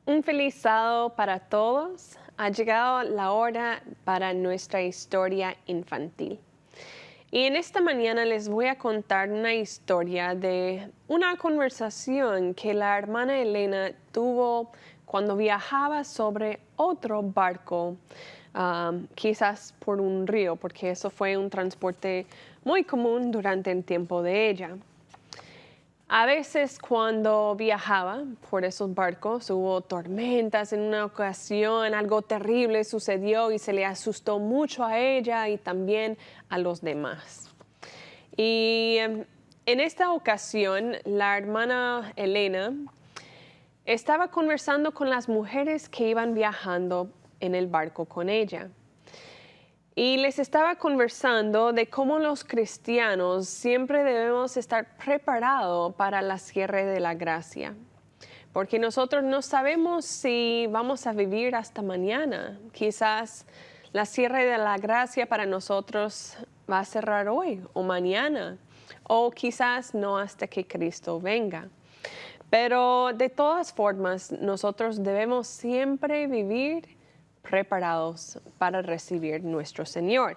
Un feliz sábado para todos. Ha llegado la hora para nuestra historia infantil. Y en esta mañana les voy a contar una historia de una conversación que la hermana Elena tuvo cuando viajaba sobre otro barco, quizás por un río, porque eso fue un transporte muy común durante el tiempo de ella. A veces cuando viajaba por esos barcos hubo tormentas. En una ocasión algo terrible sucedió y se le asustó mucho a ella y también a los demás. Y en esta ocasión la hermana Elena estaba conversando con las mujeres que iban viajando en el barco con ella. Y les estaba conversando de cómo los cristianos siempre debemos estar preparados para la cierre de la gracia, porque nosotros no sabemos si vamos a vivir hasta mañana. Quizás la cierre de la gracia para nosotros va a cerrar hoy o mañana, o quizás no hasta que Cristo venga. Pero de todas formas, nosotros debemos siempre vivir preparados para recibir nuestro Señor.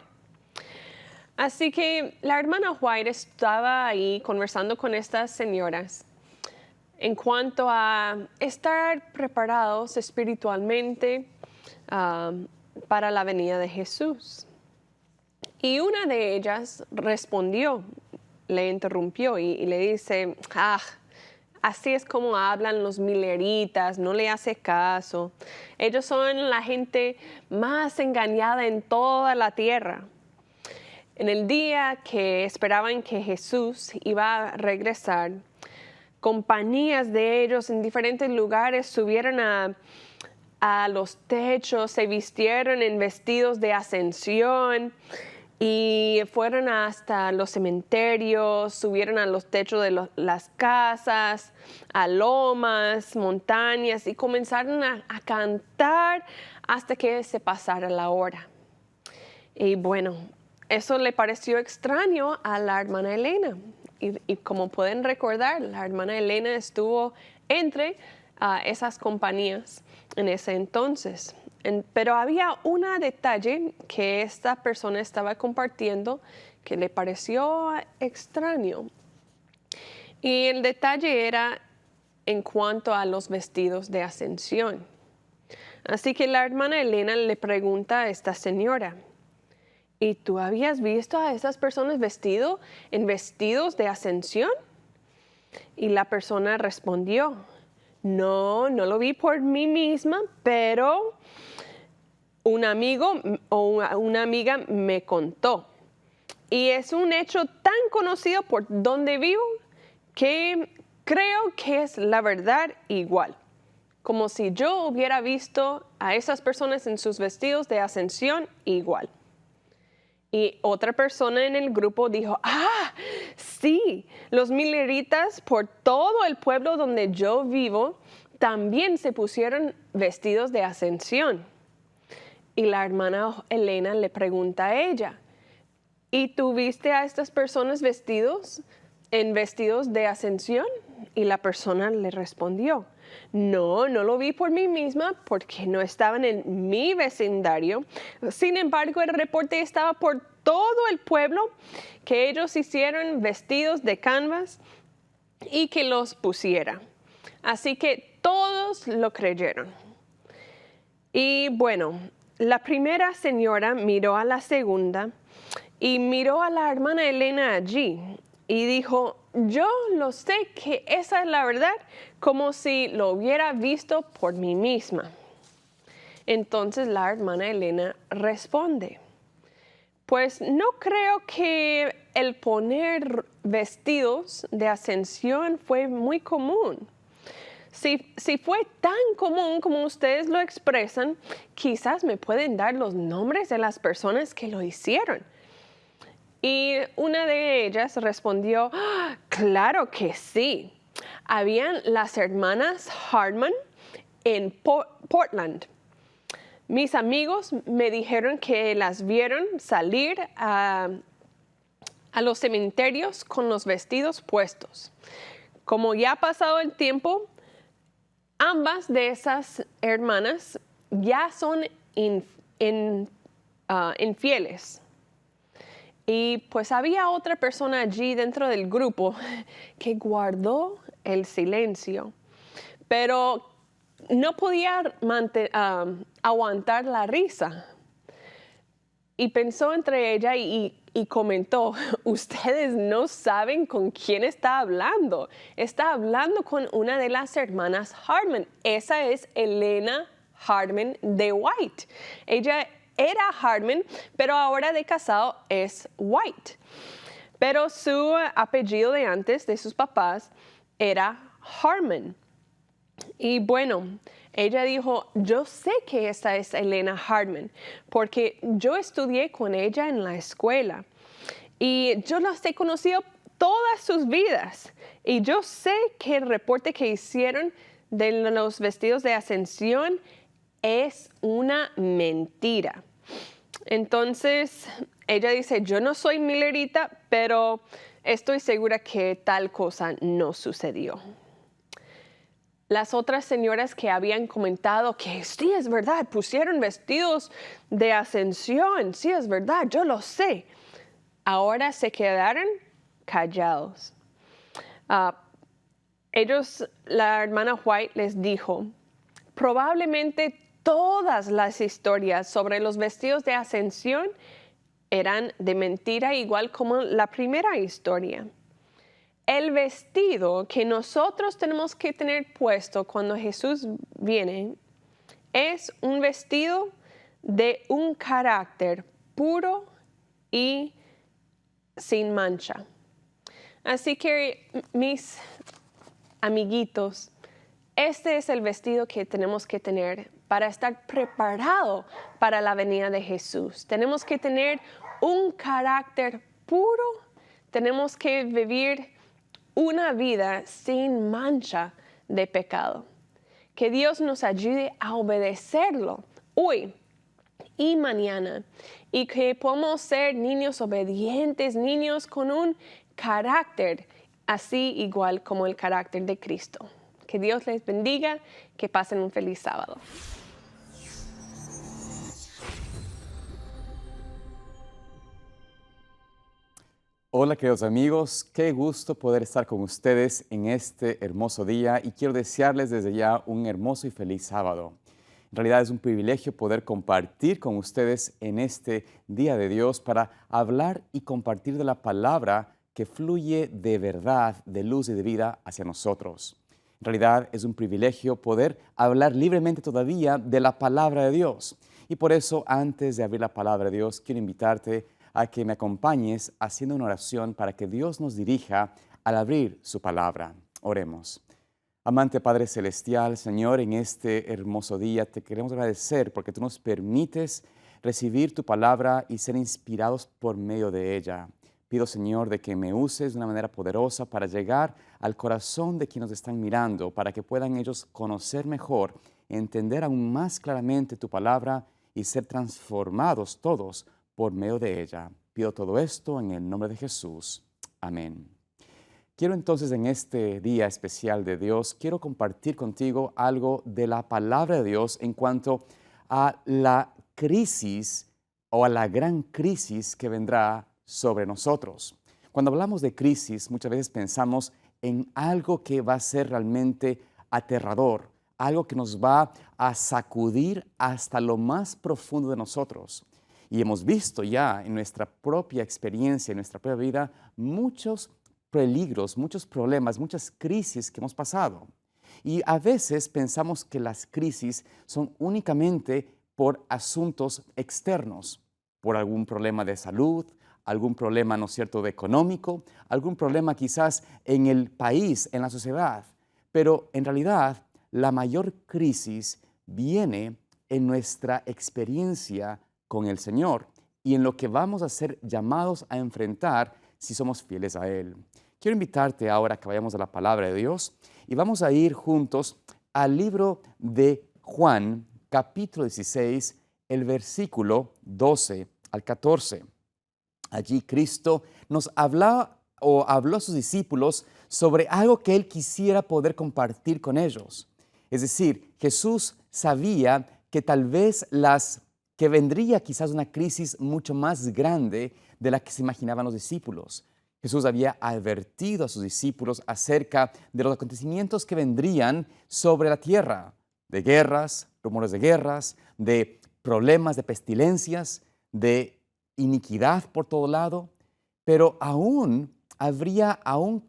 Así que la hermana White estaba ahí conversando con estas señoras en cuanto a estar preparados espiritualmente para la venida de Jesús. Y una de ellas respondió, le interrumpió y le dice, así es como hablan los mileritas, no le hace caso. Ellos son la gente más engañada en toda la tierra. En el día que esperaban que Jesús iba a regresar, compañías de ellos en diferentes lugares subieron a los techos, se vistieron en vestidos de ascensión y fueron hasta los cementerios, subieron a los techos de las casas, a lomas, montañas y comenzaron a cantar hasta que se pasara la hora. Y bueno, eso le pareció extraño a la hermana Elena. Y como pueden recordar, la hermana Elena estuvo entre esas compañías en ese entonces. Pero había un detalle que esta persona estaba compartiendo que le pareció extraño. Y el detalle era en cuanto a los vestidos de ascensión. Así que la hermana Elena le pregunta a esta señora, ¿y tú habías visto a esas personas en vestidos de ascensión? Y la persona respondió, no lo vi por mí misma, pero un amigo o una amiga me contó. Y es un hecho tan conocido por donde vivo que creo que es la verdad igual. Como si yo hubiera visto a esas personas en sus vestidos de ascensión igual. Y otra persona en el grupo dijo, sí, los mileritas por todo el pueblo donde yo vivo también se pusieron vestidos de ascensión. Y la hermana Elena le pregunta a ella, ¿y tú viste a estas personas en vestidos de ascensión? Y la persona le respondió, no lo vi por mí misma porque no estaban en mi vecindario. Sin embargo, el reporte estaba por todo el pueblo que ellos hicieron vestidos de canvas y que los pusiera. Así que todos lo creyeron. Y bueno, la primera señora miró a la segunda y miró a la hermana Elena allí y dijo, yo lo sé que esa es la verdad, como si lo hubiera visto por mí misma. Entonces la hermana Elena responde, pues no creo que el poner vestidos de ascensión fue muy común. Si fue tan común como ustedes lo expresan, quizás me pueden dar los nombres de las personas que lo hicieron. Y una de ellas respondió, claro que sí. Habían las hermanas Hartman en Portland. Mis amigos me dijeron que las vieron salir a los cementerios con los vestidos puestos. Como ya ha pasado el tiempo, ambas de esas hermanas ya son infieles. Y pues había otra persona allí dentro del grupo que guardó el silencio, pero no podía aguantar la risa. Y pensó entre ella y comentó, ustedes no saben con quién está hablando. Está hablando con una de las hermanas Hardman. Esa es Elena Hardman de White. Ella era Hardman, pero ahora de casado es White. Pero su apellido de antes, de sus papás, era Harmon. Y bueno, ella dijo, yo sé que esa es Elena Hardman, porque yo estudié con ella en la escuela. Y yo las he conocido todas sus vidas. Y yo sé que el reporte que hicieron de los vestidos de ascensión es una mentira. Entonces, ella dice, yo no soy Millerita, pero estoy segura que tal cosa no sucedió. Las otras señoras que habían comentado que sí, es verdad, pusieron vestidos de ascensión, sí, es verdad, yo lo sé. Ahora se quedaron callados. La hermana White les dijo, probablemente todas las historias sobre los vestidos de ascensión eran de mentira, igual como la primera historia. El vestido que nosotros tenemos que tener puesto cuando Jesús viene es un vestido de un carácter puro y sin mancha. Así que, mis amiguitos, este es el vestido que tenemos que tener para estar preparado para la venida de Jesús. Tenemos que tener un carácter puro, tenemos que vivir una vida sin mancha de pecado. Que Dios nos ayude a obedecerlo hoy y mañana, y que podamos ser niños obedientes, niños con un carácter así igual como el carácter de Cristo. Que Dios les bendiga, que pasen un feliz sábado. Hola queridos amigos, qué gusto poder estar con ustedes en este hermoso día y quiero desearles desde ya un hermoso y feliz sábado. En realidad es un privilegio poder compartir con ustedes en este Día de Dios para hablar y compartir de la palabra que fluye de verdad, de luz y de vida hacia nosotros. En realidad es un privilegio poder hablar libremente todavía de la palabra de Dios. Y por eso, antes de abrir la palabra de Dios, quiero invitarte a que me acompañes haciendo una oración para que Dios nos dirija al abrir su palabra. Oremos. Amante Padre Celestial, Señor, en este hermoso día te queremos agradecer porque tú nos permites recibir tu palabra y ser inspirados por medio de ella. Pido, Señor, de que me uses de una manera poderosa para llegar al corazón de quienes nos están mirando, para que puedan ellos conocer mejor, entender aún más claramente tu palabra y ser transformados todos por medio de ella. Pido todo esto en el nombre de Jesús. Amén. Quiero entonces en este día especial de Dios, quiero compartir contigo algo de la palabra de Dios en cuanto a la crisis o a la gran crisis que vendrá sobre nosotros. Cuando hablamos de crisis, muchas veces pensamos en algo que va a ser realmente aterrador, algo que nos va a sacudir hasta lo más profundo de nosotros. Y hemos visto ya en nuestra propia experiencia, en nuestra propia vida, muchos peligros, muchos problemas, muchas crisis que hemos pasado. Y a veces pensamos que las crisis son únicamente por asuntos externos, por algún problema de salud, algún problema, ¿no es cierto?, de económico, algún problema quizás en el país, en la sociedad. Pero en realidad, la mayor crisis viene en nuestra experiencia con el Señor y en lo que vamos a ser llamados a enfrentar si somos fieles a Él. Quiero invitarte ahora a que vayamos a la palabra de Dios y vamos a ir juntos al libro de Juan, capítulo 16, el versículo 12 al 14. Allí Cristo nos habló a sus discípulos sobre algo que Él quisiera poder compartir con ellos. Es decir, Jesús sabía que tal vez que vendría quizás una crisis mucho más grande de la que se imaginaban los discípulos. Jesús había advertido a sus discípulos acerca de los acontecimientos que vendrían sobre la tierra, de guerras, rumores de guerras, de problemas, de pestilencias, de iniquidad por todo lado, pero habría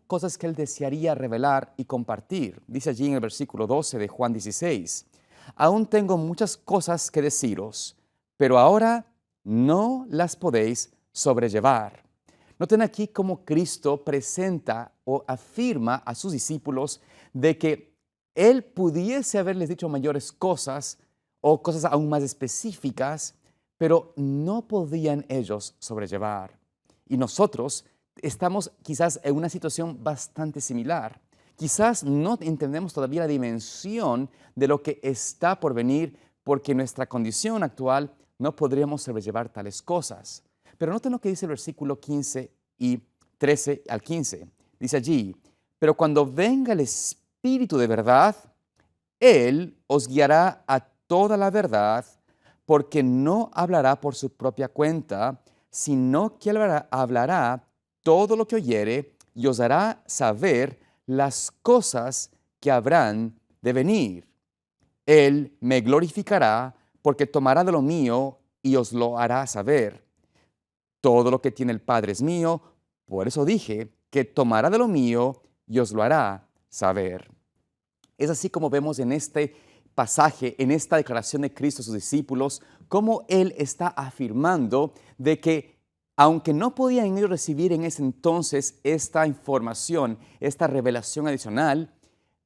cosas que él desearía revelar y compartir. Dice allí en el versículo 12 de Juan 16, aún tengo muchas cosas que deciros, pero ahora no las podéis sobrellevar. Noten aquí cómo Cristo presenta o afirma a sus discípulos de que Él pudiese haberles dicho mayores cosas o cosas aún más específicas, pero no podían ellos sobrellevar. Y nosotros estamos quizás en una situación bastante similar. Quizás no entendemos todavía la dimensión de lo que está por venir porque en nuestra condición actual no podríamos sobrellevar tales cosas. Pero noten lo que dice el versículo 15 y 13 al 15. Dice allí, pero cuando venga el Espíritu de verdad, Él os guiará a toda la verdad, porque no hablará por su propia cuenta, sino que hablará todo lo que oyere y os hará saber las cosas que habrán de venir. Él me glorificará, porque tomará de lo mío y os lo hará saber. Todo lo que tiene el Padre es mío, por eso dije que tomará de lo mío y os lo hará saber. Es así como vemos en este pasaje, en esta declaración de Cristo a sus discípulos, cómo Él está afirmando de que aunque no podían ellos recibir en ese entonces esta información, esta revelación adicional,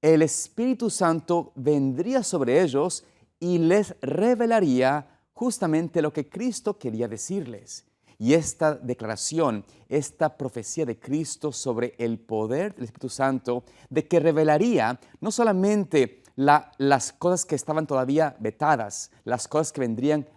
el Espíritu Santo vendría sobre ellos y les revelaría justamente lo que Cristo quería decirles. Y esta declaración, esta profecía de Cristo sobre el poder del Espíritu Santo, de que revelaría no solamente las cosas que estaban todavía vetadas, las cosas que vendrían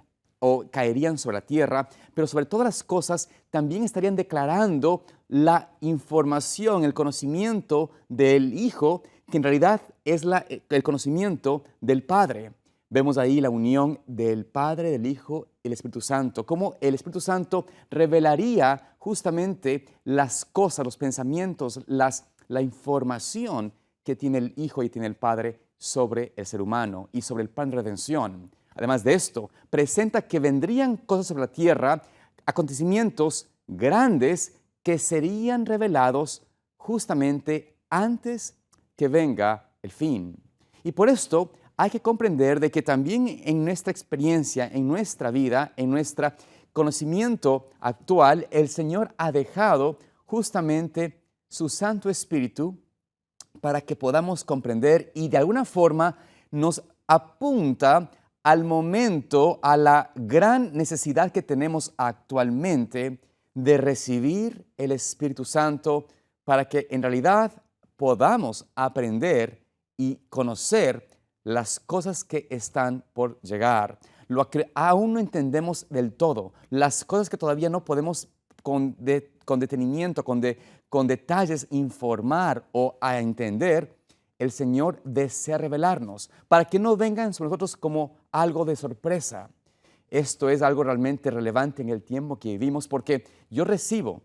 o caerían sobre la tierra, pero sobre todas las cosas también estarían declarando la información, el conocimiento del Hijo, que en realidad es el conocimiento del Padre. Vemos ahí la unión del Padre, del Hijo y el Espíritu Santo, cómo el Espíritu Santo revelaría justamente las cosas, los pensamientos, la información que tiene el Hijo y tiene el Padre sobre el ser humano y sobre el plan de redención. Además de esto, presenta que vendrían cosas sobre la tierra, acontecimientos grandes que serían revelados justamente antes que venga el fin. Y por esto hay que comprender de que también en nuestra experiencia, en nuestra vida, en nuestro conocimiento actual, el Señor ha dejado justamente su Santo Espíritu para que podamos comprender y de alguna forma nos apunta al momento, a la gran necesidad que tenemos actualmente de recibir el Espíritu Santo para que en realidad podamos aprender y conocer las cosas que están por llegar, lo que aún no entendemos del todo, las cosas que todavía no podemos con detenimiento, con detalles informar o a entender. El Señor desea revelarnos para que no vengan sobre nosotros como algo de sorpresa. Esto es algo realmente relevante en el tiempo que vivimos porque yo recibo,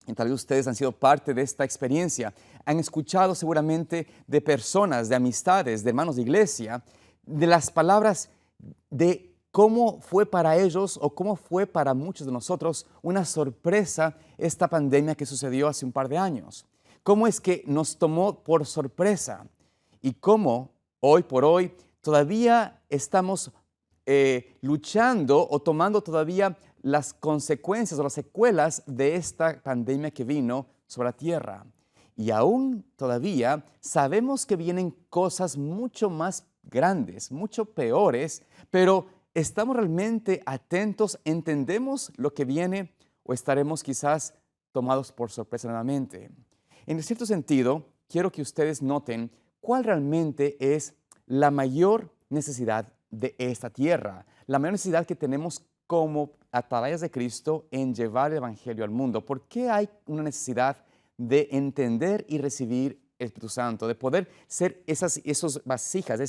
y tal vez ustedes han sido parte de esta experiencia, han escuchado seguramente de personas, de amistades, de hermanos de iglesia, de las palabras de cómo fue para ellos o cómo fue para muchos de nosotros una sorpresa esta pandemia que sucedió hace un par de años. Cómo es que nos tomó por sorpresa y cómo hoy por hoy todavía estamos luchando o tomando todavía las consecuencias o las secuelas de esta pandemia que vino sobre la tierra. Y aún todavía sabemos que vienen cosas mucho más grandes, mucho peores, pero ¿estamos realmente atentos? ¿Entendemos lo que viene o estaremos quizás tomados por sorpresa nuevamente? En cierto sentido, quiero que ustedes noten cuál realmente es la mayor necesidad de esta tierra, la mayor necesidad que tenemos como atalayas de Cristo en llevar el Evangelio al mundo. ¿Por qué hay una necesidad de entender y recibir el Espíritu Santo, de poder ser esos vasijas,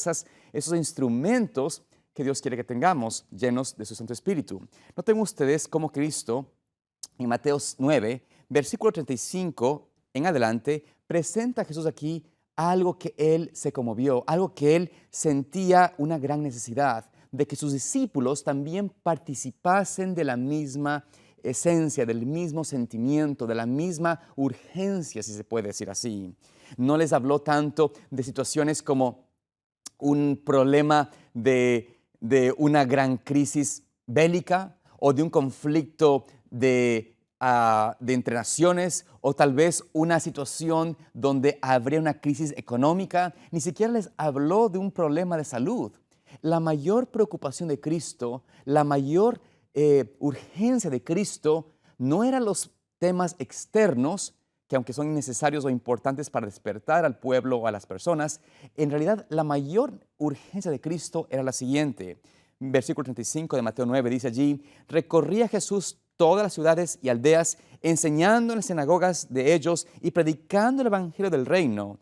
esos instrumentos que Dios quiere que tengamos, llenos de su Santo Espíritu. Noten ustedes cómo Cristo, en Mateo 9, versículo 35 en adelante, presenta a Jesús aquí algo que Él se conmovió, algo que Él sentía una gran necesidad, de que sus discípulos también participasen de la misma esencia, del mismo sentimiento, de la misma urgencia, si se puede decir así. No les habló tanto de situaciones como un problema de una gran crisis bélica o de un conflicto de entre naciones, o tal vez una situación donde habría una crisis económica. Ni siquiera les habló de un problema de salud. La mayor preocupación de Cristo, la mayor urgencia de Cristo no eran los temas externos, que aunque son necesarios o importantes para despertar al pueblo o a las personas, en realidad la mayor urgencia de Cristo era la siguiente. Versículo 35 de Mateo 9 dice allí: recorría Jesús todas las ciudades y aldeas, enseñando en las sinagogas de ellos y predicando el evangelio del reino,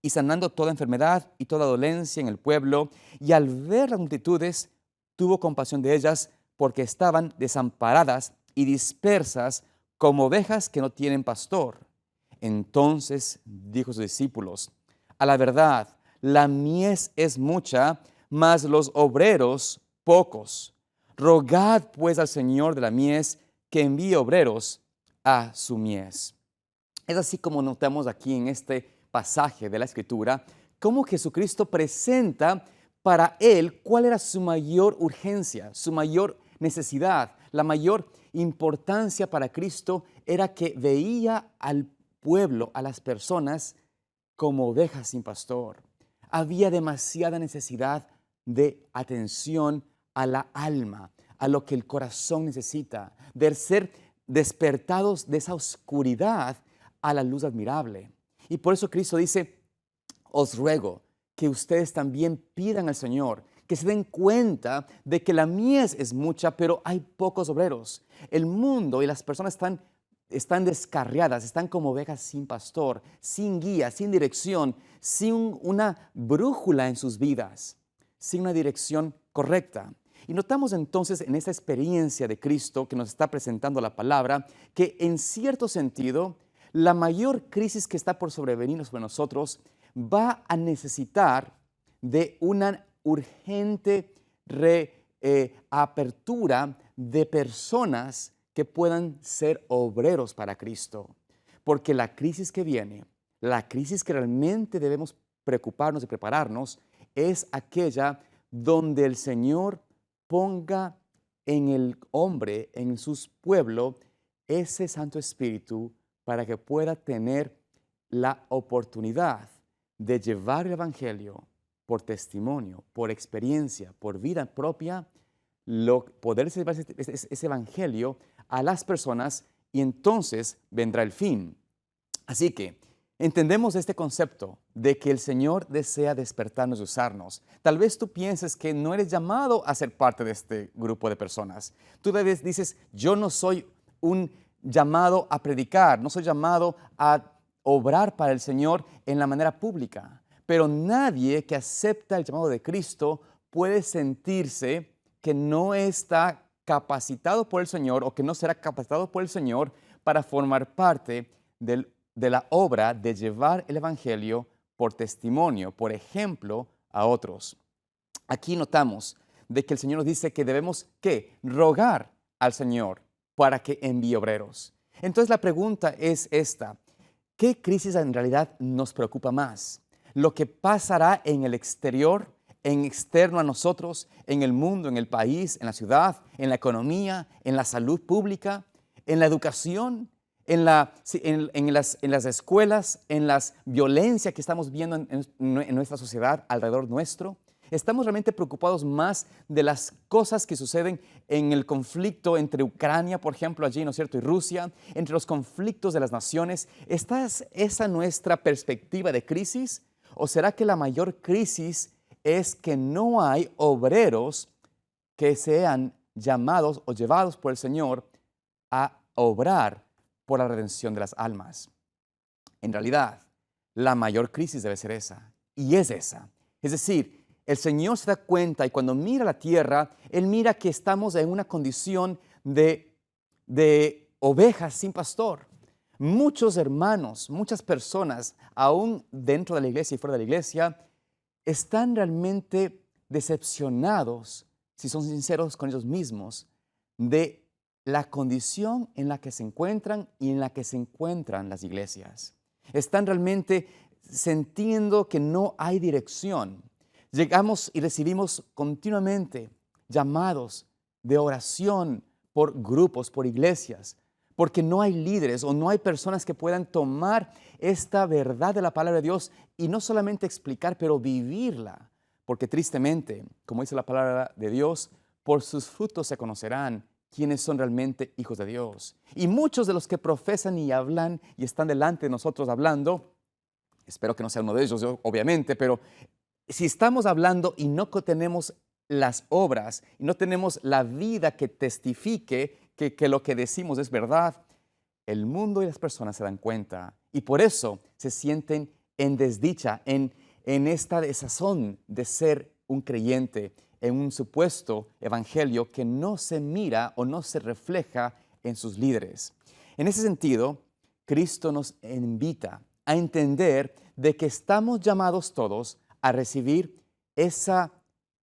y sanando toda enfermedad y toda dolencia en el pueblo. Y al ver las multitudes, tuvo compasión de ellas, porque estaban desamparadas y dispersas como ovejas que no tienen pastor. Entonces dijo a sus discípulos: a la verdad, la mies es mucha, mas los obreros pocos. Rogad pues al Señor de la mies que envíe obreros a su mies. Es así como notamos aquí en este pasaje de la Escritura, cómo Jesucristo presenta para Él cuál era su mayor urgencia, su mayor necesidad. La mayor importancia para Cristo era que veía al pueblo, a las personas, como ovejas sin pastor. Había demasiada necesidad de atención a la alma, a lo que el corazón necesita, de ser despertados de esa oscuridad a la luz admirable. Y por eso Cristo dice: os ruego que ustedes también pidan al Señor, que se den cuenta de que la mies es mucha, pero hay pocos obreros. El mundo y las personas están descarriadas, están como ovejas sin pastor, sin guía, sin dirección, sin una brújula en sus vidas, sin una dirección correcta. Y notamos entonces en esta experiencia de Cristo que nos está presentando la palabra, que en cierto sentido la mayor crisis que está por sobrevenir sobre nosotros va a necesitar de una urgente apertura de personas que puedan ser obreros para Cristo. Porque la crisis que viene, la crisis que realmente debemos preocuparnos y prepararnos, es aquella donde el Señor ponga en el hombre, en su pueblo, ese Santo Espíritu para que pueda tener la oportunidad de llevar el Evangelio por testimonio, por experiencia, por vida propia, poder llevar ese Evangelio a las personas, y entonces vendrá el fin. Así que entendemos este concepto de que el Señor desea despertarnos y usarnos. Tal vez tú pienses que no eres llamado a ser parte de este grupo de personas. Tú dices: yo no soy un llamado a predicar, no soy llamado a obrar para el Señor en la manera pública. Pero nadie que acepta el llamado de Cristo puede sentirse que no está capacitado por el Señor, o que no será capacitado por el Señor para formar parte de la obra de llevar el Evangelio por testimonio, por ejemplo, a otros. Aquí notamos de que el Señor nos dice que debemos, ¿qué? Rogar al Señor para que envíe obreros. Entonces la pregunta es esta: ¿qué crisis en realidad nos preocupa más? ¿Lo que pasará en el exterior, en externo a nosotros, en el mundo, en el país, en la ciudad, en la economía, en la salud pública, en la educación, en las escuelas, en la violencia que estamos viendo en nuestra sociedad alrededor nuestro? ¿Estamos realmente preocupados más de las cosas que suceden en el conflicto entre Ucrania, por ejemplo, allí, ¿no es cierto?, y Rusia, entre los conflictos de las naciones? ¿Es esa nuestra perspectiva de crisis? ¿O será que la mayor crisis es que no hay obreros que sean llamados o llevados por el Señor a obrar por la redención de las almas? En realidad, la mayor crisis debe ser esa. Y es esa. Es decir, el Señor se da cuenta y cuando mira la tierra, Él mira que estamos en una condición de ovejas sin pastor. Muchos hermanos, muchas personas, aún dentro de la iglesia y fuera de la iglesia, están realmente decepcionados, si son sinceros con ellos mismos, de la condición en la que se encuentran y en la que se encuentran las iglesias. Están realmente sintiendo que no hay dirección. Llegamos y recibimos continuamente llamados de oración por grupos, por iglesias, porque no hay líderes o no hay personas que puedan tomar esta verdad de la palabra de Dios y no solamente explicar, pero vivirla. Porque tristemente, como dice la palabra de Dios, por sus frutos se conocerán quiénes son realmente hijos de Dios. Y muchos de los que profesan y hablan y están delante de nosotros hablando, espero que no sea uno de ellos, obviamente, pero si estamos hablando y no tenemos las obras y no tenemos la vida que testifique que lo que decimos es verdad, el mundo y las personas se dan cuenta y por eso se sienten en desdicha, en esta desazón de ser un creyente en un supuesto evangelio que no se mira o no se refleja en sus líderes. En ese sentido, Cristo nos invita a entender de que estamos llamados todos a recibir esa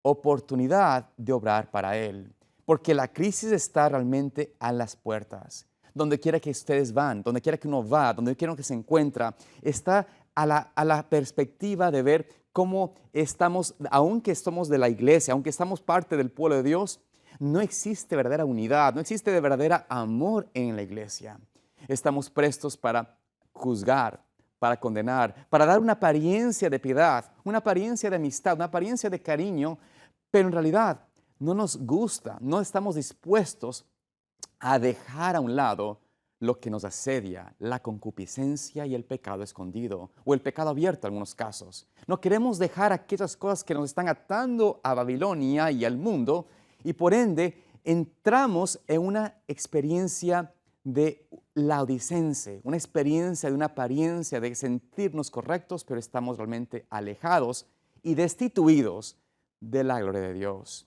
oportunidad de obrar para Él, porque la crisis está realmente a las puertas. Donde quiera que ustedes van, donde quiera que uno va, donde quiera que se encuentra, está a la perspectiva de ver cómo estamos, aunque somos de la iglesia, aunque estamos parte del pueblo de Dios, no existe verdadera unidad, no existe de verdadera amor en la iglesia. Estamos prestos para juzgar, para condenar, para dar una apariencia de piedad, una apariencia de amistad, una apariencia de cariño, pero en realidad no nos gusta, no estamos dispuestos a dejar a un lado lo que nos asedia, la concupiscencia y el pecado escondido, o el pecado abierto en algunos casos. No queremos dejar aquellas cosas que nos están atando a Babilonia y al mundo, y por ende entramos en una experiencia de laodicense, una experiencia de una apariencia de sentirnos correctos, pero estamos realmente alejados y destituidos de la gloria de Dios.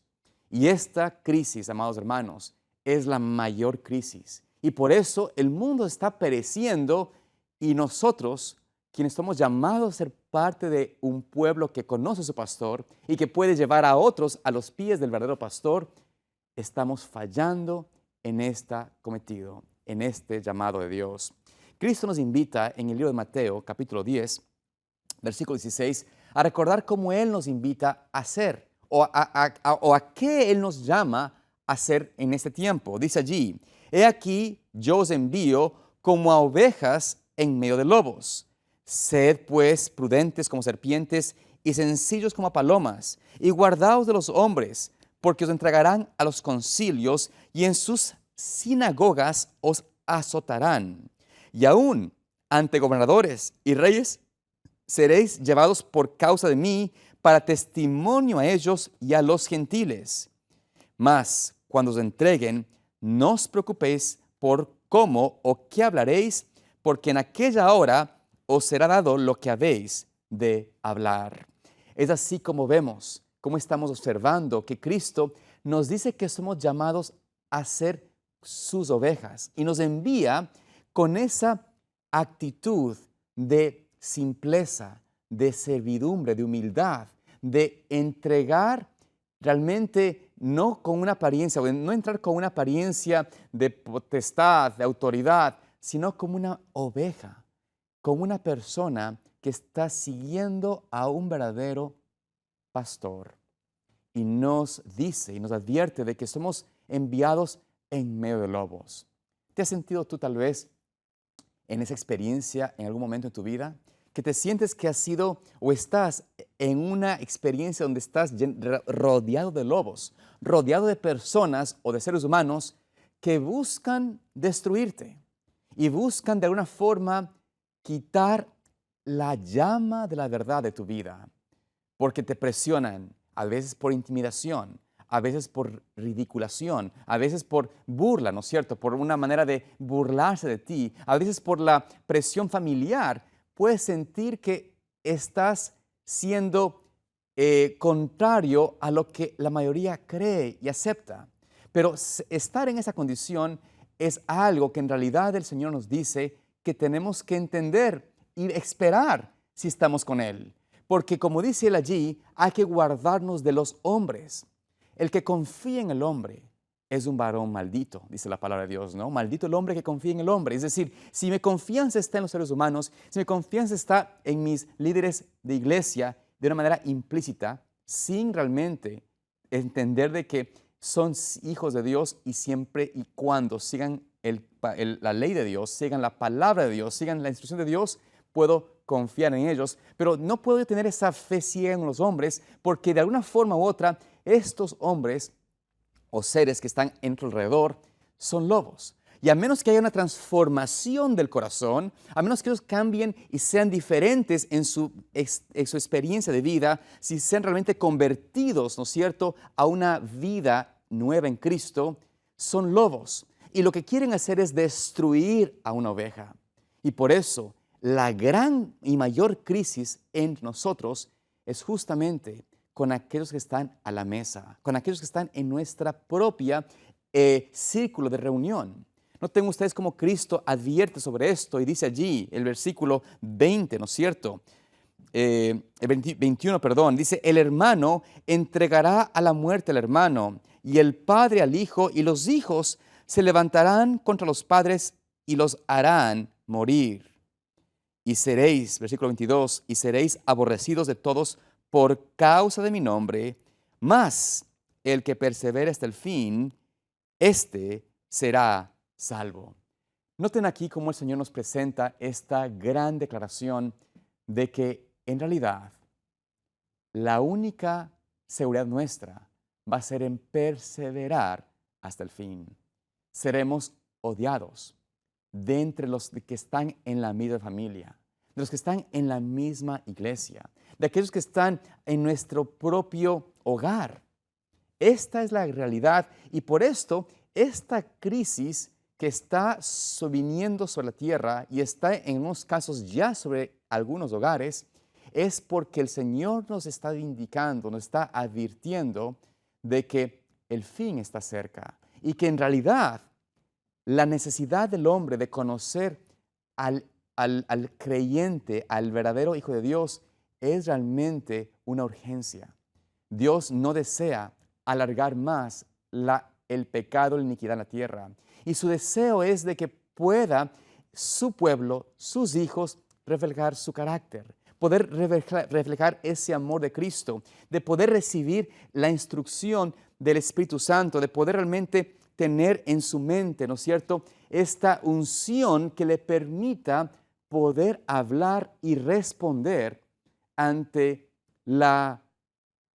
Y esta crisis, amados hermanos, es la mayor crisis. Y por eso el mundo está pereciendo y nosotros, quienes somos llamados a ser parte de un pueblo que conoce a su pastor y que puede llevar a otros a los pies del verdadero pastor, estamos fallando en este cometido, en este llamado de Dios. Cristo nos invita en el libro de Mateo, capítulo 10, versículo 16, a recordar cómo Él nos invita a hacer o a qué Él nos llama a hacer en este tiempo. Dice allí: he aquí, yo os envío como a ovejas en medio de lobos. Sed pues prudentes como serpientes y sencillos como palomas, y guardaos de los hombres, porque os entregarán a los concilios y en sus sinagogas os azotarán. Y aún ante gobernadores y reyes seréis llevados por causa de mí para testimonio a ellos y a los gentiles. Mas cuando os entreguen, no os preocupéis por cómo o qué hablaréis, porque en aquella hora os será dado lo que habéis de hablar. Es así como vemos, como estamos observando que Cristo nos dice que somos llamados a ser sus ovejas y nos envía con esa actitud de simpleza, de servidumbre, de humildad, de entregar realmente no con una apariencia, no entrar con una apariencia de potestad, de autoridad, sino como una oveja, como una persona que está siguiendo a un verdadero pastor. Y nos dice y nos advierte de que somos enviados en medio de lobos. ¿Te has sentido tú tal vez en esa experiencia en algún momento en tu vida? Que te sientes que has sido o estás en una experiencia donde estás rodeado de lobos, rodeado de personas o de seres humanos que buscan destruirte y buscan de alguna forma quitar la llama de la verdad de tu vida, porque te presionan, a veces por intimidación, a veces por ridiculación, a veces por burla, ¿no es cierto? Por una manera de burlarse de ti, a veces por la presión familiar, puedes sentir que estás siendo contrario a lo que la mayoría cree y acepta. Pero estar en esa condición es algo que en realidad el Señor nos dice que tenemos que entender y esperar si estamos con Él. Porque como dice Él allí, hay que guardarnos de los hombres. El que confía en el hombre es un varón maldito, dice la palabra de Dios, ¿no? Maldito el hombre que confía en el hombre. Es decir, si mi confianza está en los seres humanos, si mi confianza está en mis líderes de iglesia de una manera implícita, sin realmente entender de que son hijos de Dios y siempre y cuando sigan la ley de Dios, sigan la palabra de Dios, sigan la instrucción de Dios, puedo confiar en ellos, pero no puedo tener esa fe ciega en los hombres porque de alguna forma u otra estos hombres o seres que están en tu alrededor son lobos. Y a menos que haya una transformación del corazón, a menos que ellos cambien y sean diferentes en su experiencia de vida, si sean realmente convertidos, ¿no es cierto?, a una vida nueva en Cristo, son lobos. Y lo que quieren hacer es destruir a una oveja. Y por eso, la gran y mayor crisis en nosotros es justamente con aquellos que están a la mesa, con aquellos que están en nuestra propia círculo de reunión. Noten ustedes cómo Cristo advierte sobre esto y dice allí, el versículo 20, ¿no es cierto? El 21, perdón, dice, el hermano entregará a la muerte al hermano y el padre al hijo y los hijos se levantarán contra los padres y los harán morir. Y seréis, versículo 22, y seréis aborrecidos de todos por causa de mi nombre, mas el que persevere hasta el fin, éste será salvo. Noten aquí cómo el Señor nos presenta esta gran declaración de que en realidad la única seguridad nuestra va a ser en perseverar hasta el fin. Seremos odiados de entre los que están en la misma familia, de los que están en la misma iglesia, de aquellos que están en nuestro propio hogar. Esta es la realidad y por esto esta crisis que está viniendo sobre la tierra y está en unos casos ya sobre algunos hogares, es porque el Señor nos está indicando, nos está advirtiendo de que el fin está cerca y que en realidad la necesidad del hombre de conocer al creyente, al verdadero Hijo de Dios, es realmente una urgencia. Dios no desea alargar más el pecado, la iniquidad en la tierra. Y su deseo es de que pueda su pueblo, sus hijos, reflejar su carácter, poder reflejar ese amor de Cristo, de poder recibir la instrucción del Espíritu Santo, de poder realmente tener en su mente, ¿no es cierto?, esta unción que le permita poder hablar y responder ante la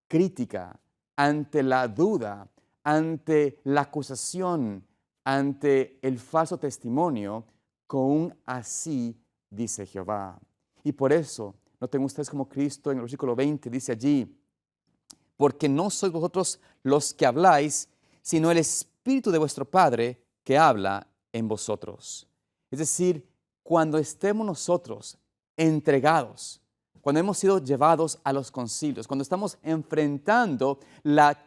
crítica, ante la duda, ante la acusación, ante el falso testimonio, con un así dice Jehová. Y por eso, noten ustedes como Cristo en el versículo 20 dice allí, porque no sois vosotros los que habláis, sino el Espíritu de vuestro Padre que habla en vosotros. Es decir, cuando estemos nosotros entregados, cuando hemos sido llevados a los concilios, cuando estamos enfrentando a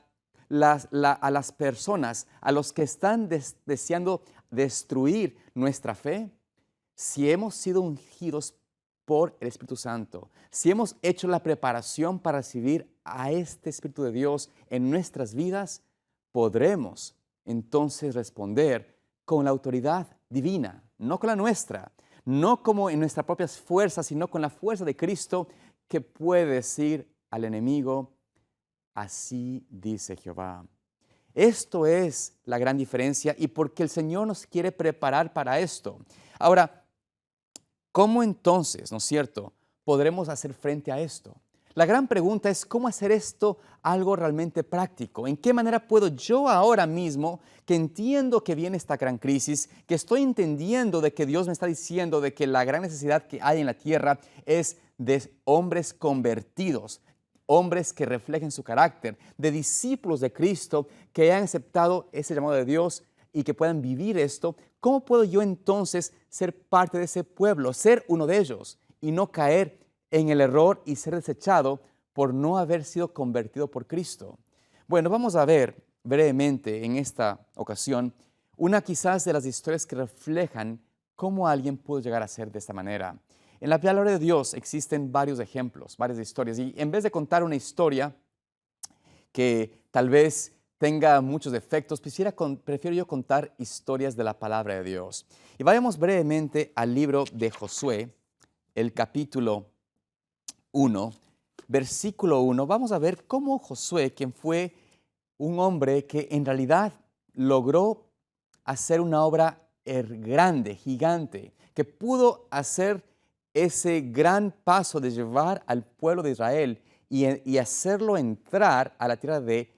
las personas, a los que están deseando destruir nuestra fe, si hemos sido ungidos por el Espíritu Santo, si hemos hecho la preparación para recibir a este Espíritu de Dios en nuestras vidas, podremos entonces responder con la autoridad divina, no con la nuestra, no como en nuestras propias fuerzas, sino con la fuerza de Cristo que puede decir al enemigo, así dice Jehová. Esto es la gran diferencia y porque el Señor nos quiere preparar para esto. Ahora, ¿cómo entonces, no es cierto, podremos hacer frente a esto? La gran pregunta es cómo hacer esto algo realmente práctico. ¿En qué manera puedo yo ahora mismo, que entiendo que viene esta gran crisis, que estoy entendiendo de que Dios me está diciendo de que la gran necesidad que hay en la tierra es de hombres convertidos, hombres que reflejen su carácter, de discípulos de Cristo que hayan aceptado ese llamado de Dios y que puedan vivir esto? ¿Cómo puedo yo entonces ser parte de ese pueblo, ser uno de ellos? y no caer en el error y ser desechado por no haber sido convertido por Cristo. Bueno, vamos a ver brevemente en esta ocasión una quizás de las historias que reflejan cómo alguien pudo llegar a ser de esta manera. En la palabra de Dios existen varios ejemplos, varias historias, y en vez de contar una historia que tal vez tenga muchos defectos, prefiero yo contar historias de la palabra de Dios. Y vayamos brevemente al libro de Josué, el capítulo 1, versículo 1. Vamos a ver cómo Josué, quien fue un hombre que en realidad logró hacer una obra grande, gigante, que pudo hacer ese gran paso de llevar al pueblo de Israel y hacerlo entrar a la tierra de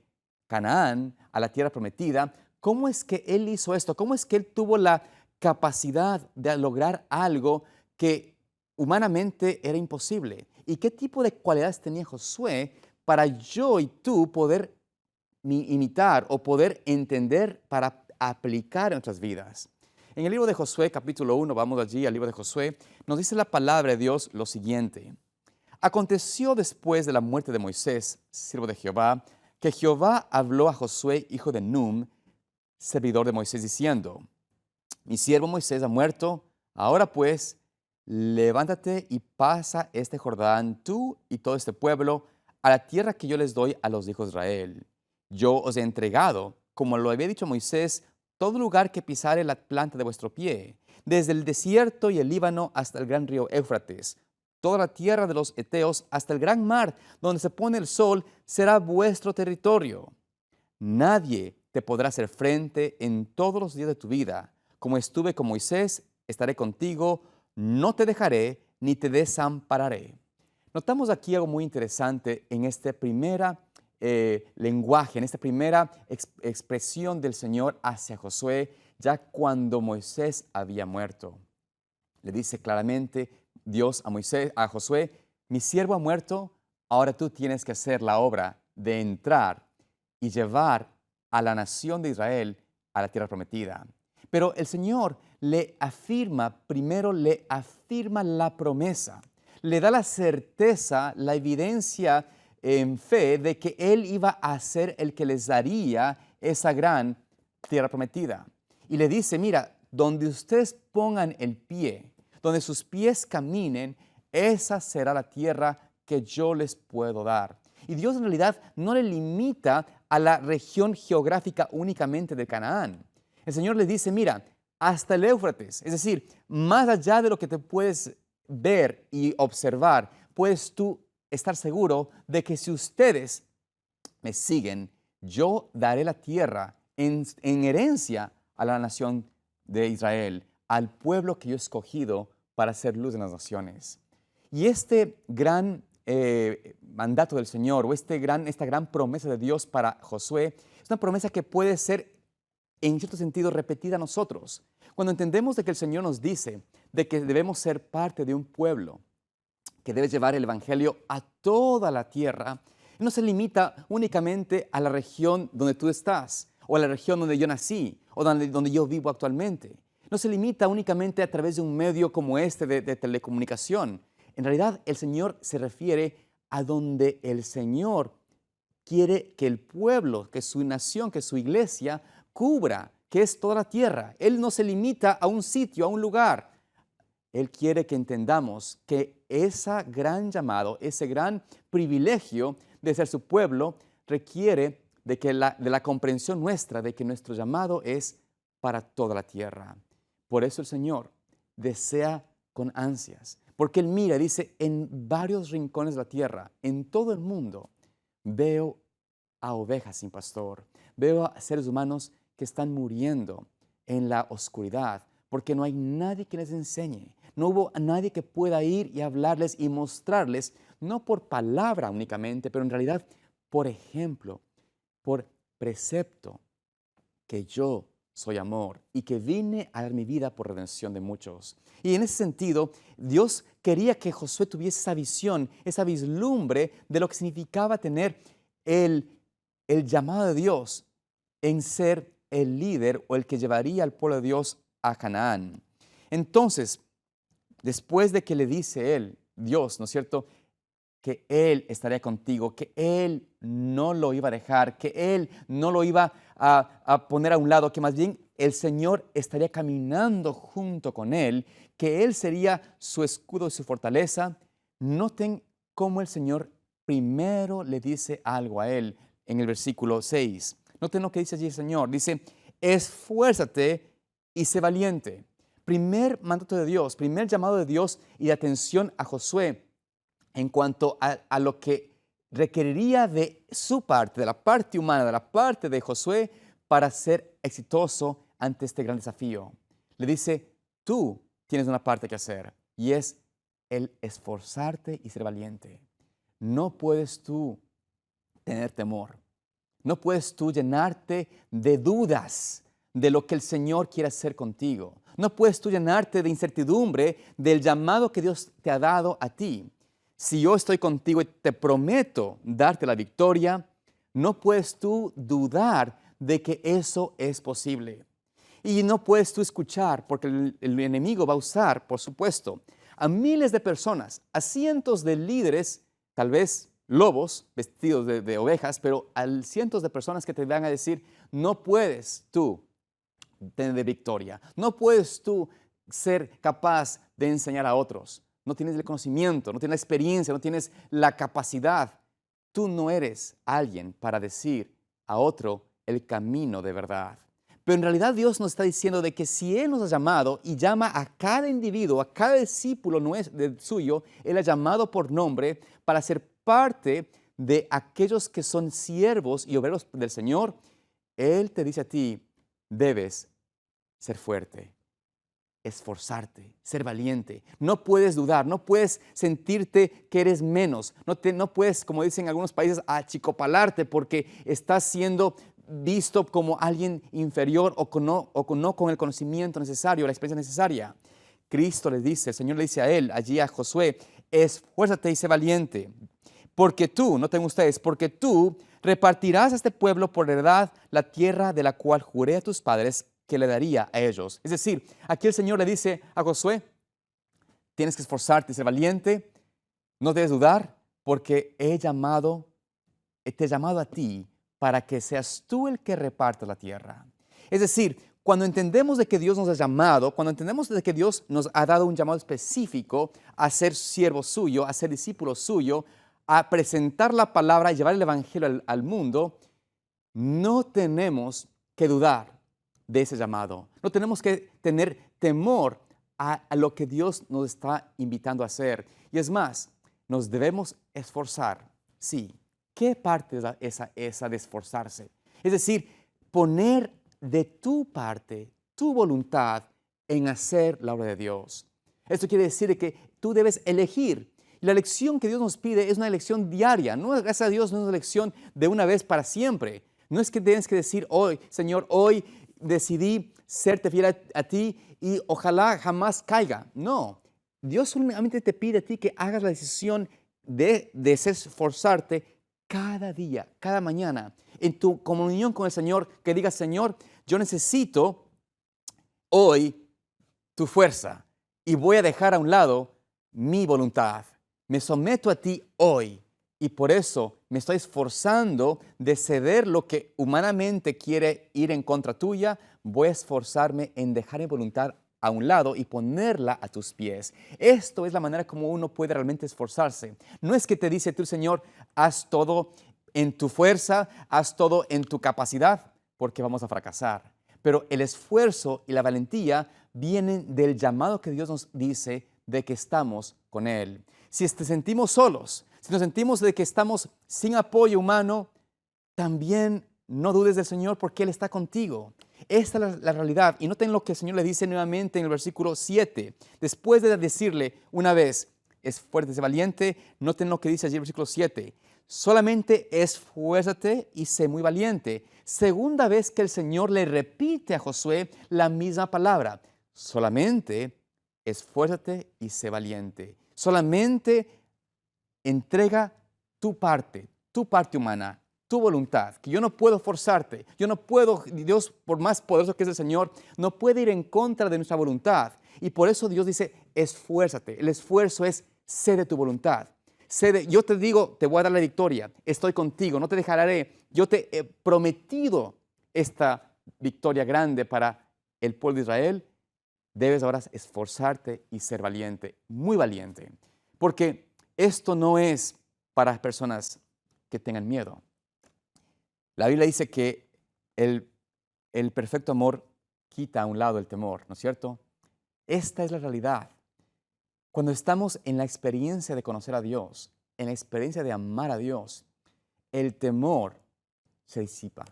Canaán, a la tierra prometida. ¿Cómo es que él hizo esto? ¿Cómo es que él tuvo la capacidad de lograr algo que humanamente era imposible? ¿Y qué tipo de cualidades tenía Josué para yo y tú poder imitar o poder entender para aplicar en nuestras vidas? En el libro de Josué, capítulo 1, vamos allí al libro de Josué, nos dice la palabra de Dios lo siguiente. Aconteció después de la muerte de Moisés, siervo de Jehová, que Jehová habló a Josué, hijo de Num, servidor de Moisés, diciendo: Mi siervo Moisés ha muerto, ahora pues, levántate y pasa este Jordán, tú y todo este pueblo, a la tierra que yo les doy a los hijos de Israel. Yo os he entregado, como lo había dicho Moisés, todo lugar que pisare la planta de vuestro pie, desde el desierto y el Líbano hasta el gran río Éufrates. Toda la tierra de los Eteos hasta el gran mar, donde se pone el sol, será vuestro territorio. Nadie te podrá hacer frente en todos los días de tu vida. Como estuve con Moisés, estaré contigo, no te dejaré ni te desampararé. Notamos aquí algo muy interesante en este primera lenguaje, en esta primera expresión del Señor hacia Josué, ya cuando Moisés había muerto. Le dice claramente Dios a Josué: mi siervo ha muerto, ahora tú tienes que hacer la obra de entrar y llevar a la nación de Israel a la tierra prometida. Pero el Señor primero le afirma la promesa, le da la certeza, la evidencia en fe de que Él iba a ser el que les daría esa gran tierra prometida. Y le dice: mira, donde ustedes pongan el pie, donde sus pies caminen, esa será la tierra que yo les puedo dar. Y Dios en realidad no le limita a la región geográfica únicamente de Canaán. El Señor le dice: mira, hasta el Éufrates, es decir, más allá de lo que te puedes ver y observar, puedes tú estar seguro de que si ustedes me siguen, yo daré la tierra en herencia a la nación de Israel, al pueblo que yo he escogido para hacer luz en las naciones. Y este gran mandato del Señor, o esta gran promesa de Dios para Josué, es una promesa que puede ser en cierto sentido repetida a nosotros. Cuando entendemos de que el Señor nos dice de que debemos ser parte de un pueblo que debe llevar el Evangelio a toda la tierra, no se limita únicamente a la región donde tú estás, o a la región donde yo nací, o donde yo vivo actualmente. No se limita únicamente a través de un medio como este de telecomunicación. En realidad, el Señor se refiere a donde el Señor quiere que el pueblo, que su nación, que su iglesia cubra, que es toda la tierra. Él no se limita a un sitio, a un lugar. Él quiere que entendamos que ese gran llamado, ese gran privilegio de ser su pueblo, requiere de la comprensión nuestra de que nuestro llamado es para toda la tierra. Por eso el Señor desea con ansias, porque Él mira, dice: en varios rincones de la tierra, en todo el mundo, veo a ovejas sin pastor, veo a seres humanos que están muriendo en la oscuridad, porque no hay nadie que les enseñe. No hubo nadie que pueda ir y hablarles y mostrarles, no por palabra únicamente, pero en realidad por ejemplo, por precepto, que yo soy amor y que vine a dar mi vida por redención de muchos. Y en ese sentido, Dios quería que Josué tuviese esa visión, esa vislumbre de lo que significaba tener el llamado de Dios en ser el líder o el que llevaría al pueblo de Dios a Canaán. Entonces, después de que le dice él, Dios, ¿no es cierto?, que Él estaría contigo, que Él no lo iba a dejar, que Él no lo iba a poner a un lado, que más bien el Señor estaría caminando junto con Él, que Él sería su escudo y su fortaleza. Noten cómo el Señor primero le dice algo a Él en el versículo 6. Noten lo que dice allí el Señor. Dice, esfuérzate y sé valiente. Primer mandato de Dios, primer llamado de Dios y de atención a Josué en cuanto a lo que requeriría de su parte, de la parte humana, de la parte de Josué, para ser exitoso ante este gran desafío. Le dice, tú tienes una parte que hacer, y es el esforzarte y ser valiente. No puedes tú tener temor. No puedes tú llenarte de dudas de lo que el Señor quiere hacer contigo. No puedes tú llenarte de incertidumbre del llamado que Dios te ha dado a ti. Si yo estoy contigo y te prometo darte la victoria, no puedes tú dudar de que eso es posible. Y no puedes tú escuchar, porque el enemigo va a usar, por supuesto, a miles de personas, a cientos de líderes, tal vez lobos vestidos de ovejas, pero a cientos de personas que te van a decir, no puedes tú tener victoria, no puedes tú ser capaz de enseñar a otros. No tienes el conocimiento, no tienes la experiencia, no tienes la capacidad. Tú no eres alguien para decir a otro el camino de verdad. Pero en realidad Dios nos está diciendo de que si Él nos ha llamado y llama a cada individuo, a cada discípulo suyo, Él ha llamado por nombre para ser parte de aquellos que son siervos y obreros del Señor. Él te dice a ti, debes ser fuerte, esforzarte, ser valiente. No puedes dudar, no puedes sentirte que eres menos. No puedes, como dicen en algunos países, achicopalarte porque estás siendo visto como alguien inferior o no con el conocimiento necesario, la experiencia necesaria. Cristo le dice, el Señor le dice a él, allí a Josué, esfuérzate y sé valiente, porque tú, noten ustedes, porque tú repartirás a este pueblo por heredad la tierra de la cual juré a tus padres que le daría a ellos. Es decir, aquí el Señor le dice a Josué, tienes que esforzarte y ser valiente, no debes dudar, porque te he llamado a ti para que seas tú el que reparta la tierra. Es decir, cuando entendemos de que Dios nos ha llamado, cuando entendemos de que Dios nos ha dado un llamado específico a ser siervo suyo, a ser discípulo suyo, a presentar la palabra y llevar el evangelio al mundo, no tenemos que dudar de ese llamado. No tenemos que tener temor a lo que Dios nos está invitando a hacer. Y es más, nos debemos esforzar. Sí. ¿Qué parte es esa de esforzarse? Es decir, poner de tu parte, tu voluntad en hacer la obra de Dios. Esto quiere decir que tú debes elegir. Y la elección que Dios nos pide es una elección diaria. No, gracias a Dios, no es una elección de una vez para siempre. No es que tienes que decir hoy, Señor, hoy decidí serte fiel a ti y ojalá jamás caiga. No, Dios solamente te pide a ti que hagas la decisión de esforzarte cada día, cada mañana, en tu comunión con el Señor, que digas, Señor, yo necesito hoy tu fuerza y voy a dejar a un lado mi voluntad. Me someto a ti hoy y por eso me estoy esforzando de ceder lo que humanamente quiere ir en contra tuya. Voy a esforzarme en dejar mi voluntad a un lado y ponerla a tus pies. Esto es la manera como uno puede realmente esforzarse. No es que te dice tú, Señor, haz todo en tu fuerza, haz todo en tu capacidad, porque vamos a fracasar. Pero el esfuerzo y la valentía vienen del llamado que Dios nos dice de que estamos con Él. Si te sentimos solos, si nos sentimos de que estamos sin apoyo humano, también no dudes del Señor porque Él está contigo. Esta es la realidad. Y noten lo que el Señor le dice nuevamente en el versículo 7. Después de decirle una vez, es fuerte, es valiente, noten lo que dice allí en el versículo 7. Solamente esfuérzate y sé muy valiente. Segunda vez que el Señor le repite a Josué la misma palabra. Solamente esfuérzate y sé valiente. Solamente entrega tu parte humana, tu voluntad, que yo no puedo forzarte, yo no puedo, Dios, por más poderoso que es el Señor, no puede ir en contra de nuestra voluntad. Y por eso Dios dice, esfuérzate. El esfuerzo es cede tu voluntad. Yo te digo, te voy a dar la victoria. Estoy contigo, no te dejaré. Yo te he prometido esta victoria grande para el pueblo de Israel. Debes ahora esforzarte y ser valiente, muy valiente. Porque esto no es para personas que tengan miedo. La Biblia dice que el perfecto amor quita a un lado el temor, ¿no es cierto? Esta es la realidad. Cuando estamos en la experiencia de conocer a Dios, en la experiencia de amar a Dios, el temor se disipa,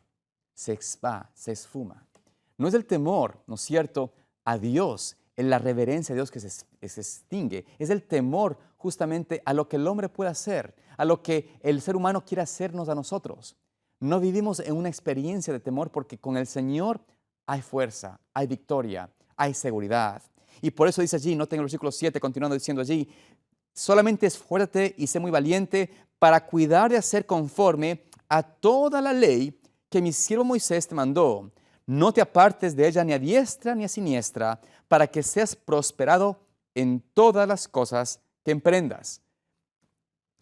se va, se esfuma. No es el temor, ¿no es cierto?, a Dios, en la reverencia a Dios que se extingue. Es el temor justamente a lo que el hombre puede hacer, a lo que el ser humano quiere hacernos a nosotros. No vivimos en una experiencia de temor porque con el Señor hay fuerza, hay victoria, hay seguridad. Y por eso dice allí, noten el versículo 7, continuando diciendo allí, solamente esfuérzate y sé muy valiente para cuidar de hacer conforme a toda la ley que mi siervo Moisés te mandó. No te apartes de ella ni a diestra ni a siniestra, para que seas prosperado en todas las cosas que emprendas.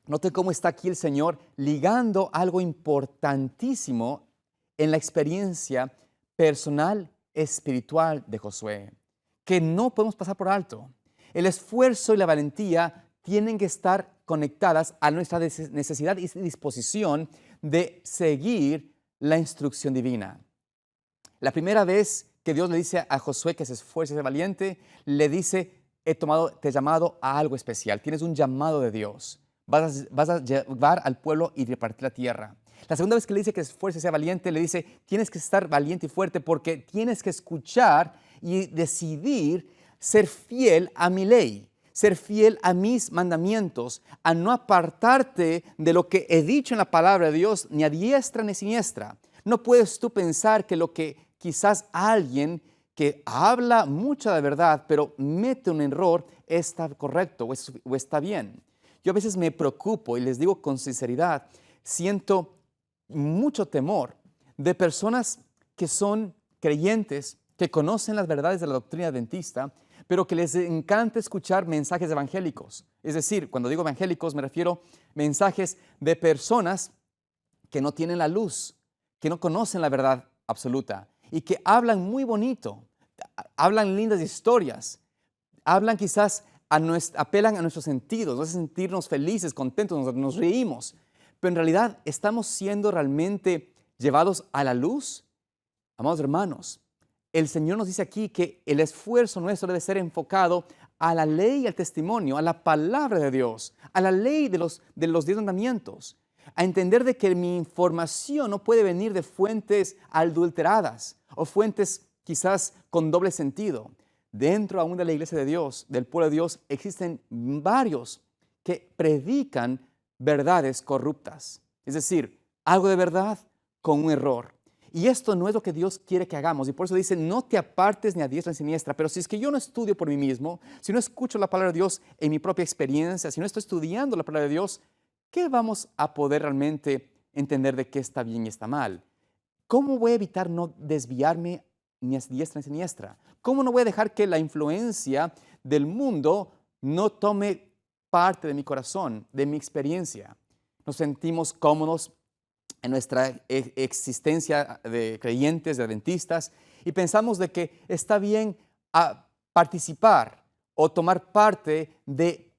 Note cómo está aquí el Señor ligando algo importantísimo en la experiencia personal, espiritual de Josué, que no podemos pasar por alto. El esfuerzo y la valentía tienen que estar conectadas a nuestra necesidad y disposición de seguir la instrucción divina. La primera vez que Dios le dice a Josué que se esfuerce y sea valiente, le dice, te he llamado a algo especial, tienes un llamado de Dios. Vas a llevar al pueblo y repartir la tierra. La segunda vez que le dice que se esfuerce y sea valiente, le dice, tienes que estar valiente y fuerte porque tienes que escuchar y decidir ser fiel a mi ley, ser fiel a mis mandamientos, a no apartarte de lo que he dicho en la palabra de Dios, ni a diestra ni a siniestra. No puedes tú pensar que lo que quizás alguien que habla mucha de verdad, pero mete un error, está correcto o está bien. Yo a veces me preocupo y les digo con sinceridad, siento mucho temor de personas que son creyentes, que conocen las verdades de la doctrina adventista, pero que les encanta escuchar mensajes evangélicos. Es decir, cuando digo evangélicos me refiero a mensajes de personas que no tienen la luz, que no conocen la verdad absoluta y que hablan muy bonito, hablan lindas historias, hablan quizás apelan a nuestros sentidos, nos hacen sentirnos felices, contentos, nos reímos, pero en realidad estamos siendo realmente llevados a la luz. Amados hermanos, el Señor nos dice aquí que el esfuerzo nuestro debe ser enfocado a la ley y al testimonio, a la palabra de Dios, a la ley de los 10 mandamientos, a entender de que mi información no puede venir de fuentes adulteradas o fuentes quizás con doble sentido. Dentro aún de la iglesia de Dios, del pueblo de Dios, existen varios que predican verdades corruptas. Es decir, algo de verdad con un error. Y esto no es lo que Dios quiere que hagamos. Y por eso dice, no te apartes ni a diestra ni a siniestra. Pero si es que yo no estudio por mí mismo, si no escucho la palabra de Dios en mi propia experiencia, si no estoy estudiando la palabra de Dios, ¿qué vamos a poder realmente entender de qué está bien y está mal? ¿Cómo voy a evitar no desviarme ni a diestra ni a siniestra? ¿Cómo no voy a dejar que la influencia del mundo no tome parte de mi corazón, de mi experiencia? Nos sentimos cómodos en nuestra existencia de creyentes, de adventistas, y pensamos de que está bien participar o tomar parte de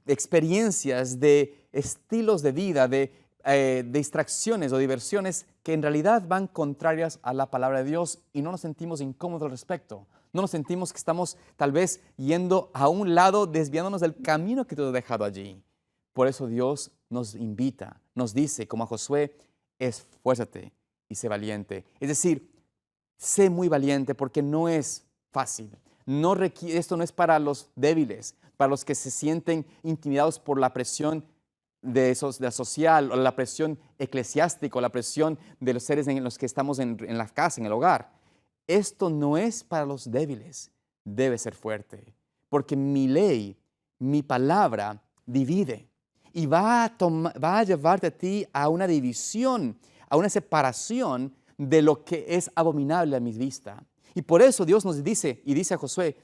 experiencias, de estilos de vida, de distracciones o diversiones que en realidad van contrarias a la palabra de Dios y no nos sentimos incómodos al respecto. No nos sentimos que estamos tal vez yendo a un lado, desviándonos del camino que tú has dejado allí. Por eso Dios nos invita, nos dice, como a Josué, esfuérzate y sé valiente. Es decir, sé muy valiente porque no es fácil. Esto no es para los débiles, para los que se sienten intimidados por la presión de la social o la presión eclesiástica o la presión de los seres en los que estamos en la casa, en el hogar. Esto no es para los débiles, debe ser fuerte, porque mi ley, mi palabra divide y va a llevarte a ti a una división, a una separación de lo que es abominable a mi vista. Y por eso Dios nos dice, y dice a Josué,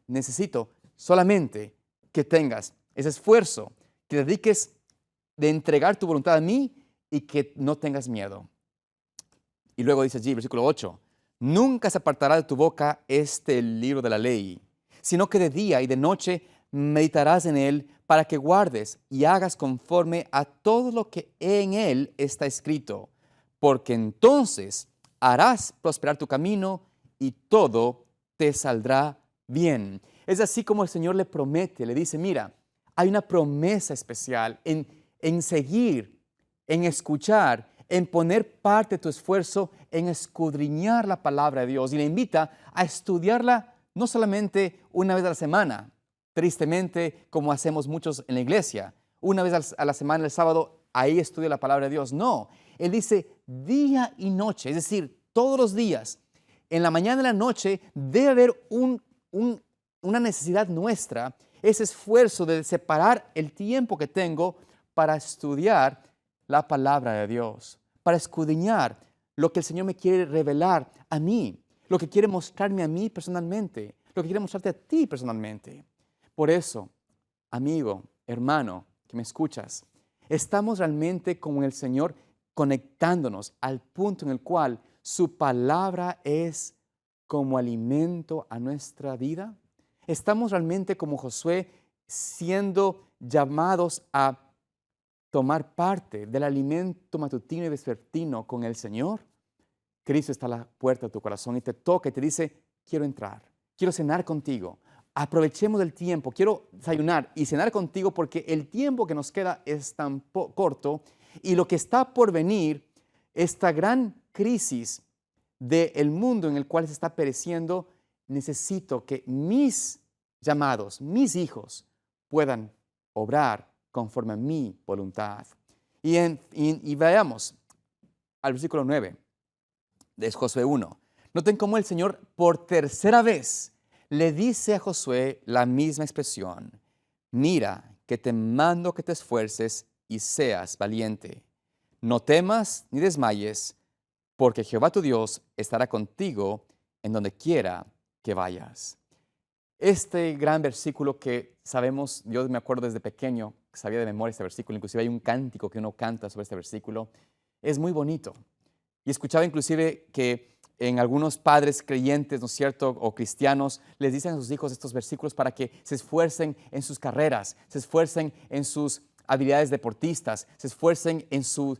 necesito solamente que tengas ese esfuerzo, que dediques de entregar tu voluntad a mí y que no tengas miedo. Y luego dice allí, versículo 8, nunca se apartará de tu boca este libro de la ley, sino que de día y de noche meditarás en él para que guardes y hagas conforme a todo lo que en él está escrito, porque entonces harás prosperar tu camino y todo te saldrá bien. Es así como el Señor le promete, le dice, mira, hay una promesa especial en seguir, en escuchar, en poner parte de tu esfuerzo en escudriñar la palabra de Dios. Y le invita a estudiarla no solamente una vez a la semana, tristemente como hacemos muchos en la iglesia. Una vez a la semana, el sábado, ahí estudia la palabra de Dios. No, Él dice día y noche, es decir, todos los días. En la mañana y en la noche debe haber una necesidad nuestra, ese esfuerzo de separar el tiempo que tengo para estudiar la palabra de Dios, para escudriñar lo que el Señor me quiere revelar a mí, lo que quiere mostrarme a mí personalmente, lo que quiere mostrarte a ti personalmente. Por eso, amigo, hermano, que me escuchas, estamos realmente con el Señor conectándonos al punto en el cual su palabra es como alimento a nuestra vida. Estamos realmente como Josué siendo llamados a tomar parte del alimento matutino y vespertino con el Señor. Cristo está a la puerta de tu corazón y te toca y te dice, quiero entrar, quiero cenar contigo. Aprovechemos el tiempo, quiero desayunar y cenar contigo porque el tiempo que nos queda es tan corto y lo que está por venir, esta gran crisis del mundo en el cual se está pereciendo, necesito que mis llamados, mis hijos, puedan obrar conforme a mi voluntad. Y veamos al versículo 9 de Josué 1. Noten cómo el Señor por tercera vez le dice a Josué la misma expresión. Mira que te mando que te esfuerces y seas valiente. No temas ni desmayes, porque Jehová tu Dios estará contigo en donde quiera que vayas. Este gran versículo que sabemos, yo me acuerdo desde pequeño, sabía de memoria este versículo, inclusive hay un cántico que uno canta sobre este versículo, es muy bonito. Y escuchaba inclusive que en algunos padres creyentes, ¿no es cierto?, o cristianos, les dicen a sus hijos estos versículos para que se esfuercen en sus carreras, se esfuercen en sus habilidades deportistas, se esfuercen en su